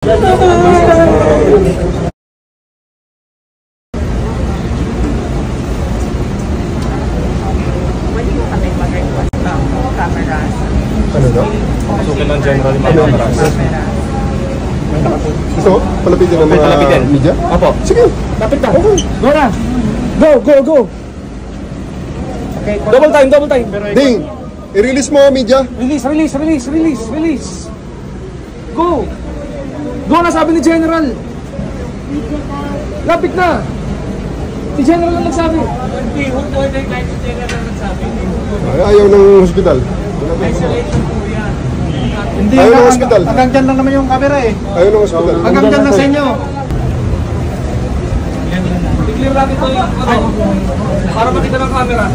Ano daw? Pasukin ng general yung mga cameras. Gusto mo? Palapitin ng mga media? Opo. Sige. Lapit na. Okay. Go na. Go. Okay. Double time. Ding! I-release mo media. Release. Go na, sabi ni General. Lapit na. Si General lang nagsabi. Hindi, huwag po na kahit si General nagsabi. Ayaw ng hospital. Isolation po yan. Hindi Ayaw ng na, hospital. hanggang dyan lang naman yung camera eh. Ayaw ng hospital. Hanggang dyan na sa inyo. I-clear natin ito yung para makita ng camera.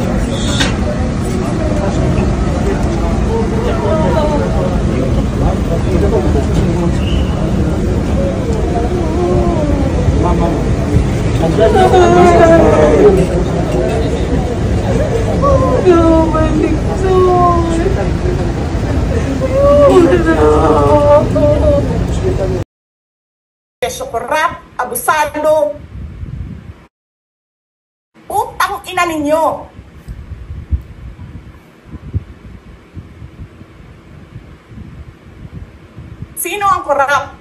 Korap, abusado. Utang ina ninyo. Sino ang korap?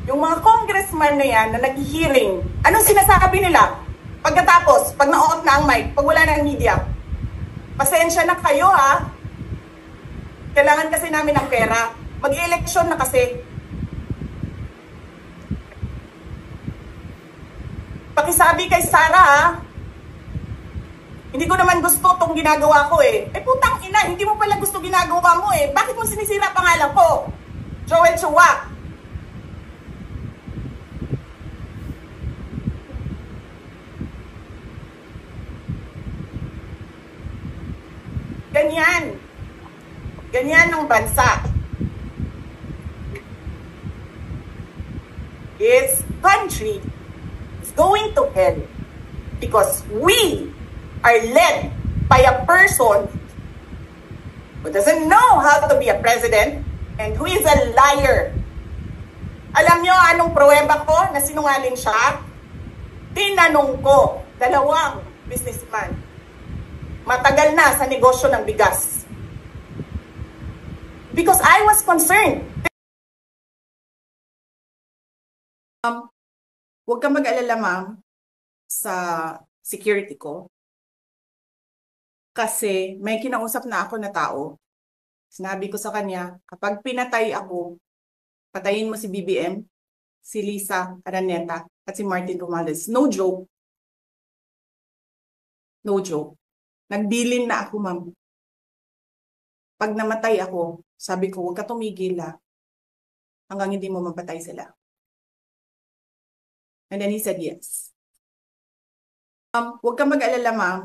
Yung mga congressman na yan na nag-hearing, anong sinasabi nila? Pagkatapos, pag na-off na ang mic, pag wala na ang media, pasensya na kayo ha. Kailangan kasi namin ng pera. Mag-eleksyon na kasi. Pakisabi kay Sara ha. Hindi ko naman gusto itong ginagawa ko eh. Eh putang ina, hindi mo pala gusto ginagawa mo eh. Bakit mo sinisira pangalan ko? Joel Chua. Ganyan ang bansa. This country is going to hell because we are led by a person who doesn't know how to be a president and who is a liar. Alam nyo anong pruweba ko na sinungaling siya? Tinanong ko, dalawang businessman. Matagal na sa negosyo ng bigas. Because I was concerned. Huwag kang mag-alala, ma'am, sa security ko. Kasi may kinausap na ako na tao. Sinabi ko sa kanya, kapag pinatay ako, patayin mo si BBM, si Lisa Araneta, at si Martin Romualdez. No joke. No joke. Nagbilin na ako, ma'am. Pag namatay ako, sabi ko, huwag ka tumigil hanggang hindi mo mapatay sila. And then he said yes. Huwag ka mag-alala, ma'am,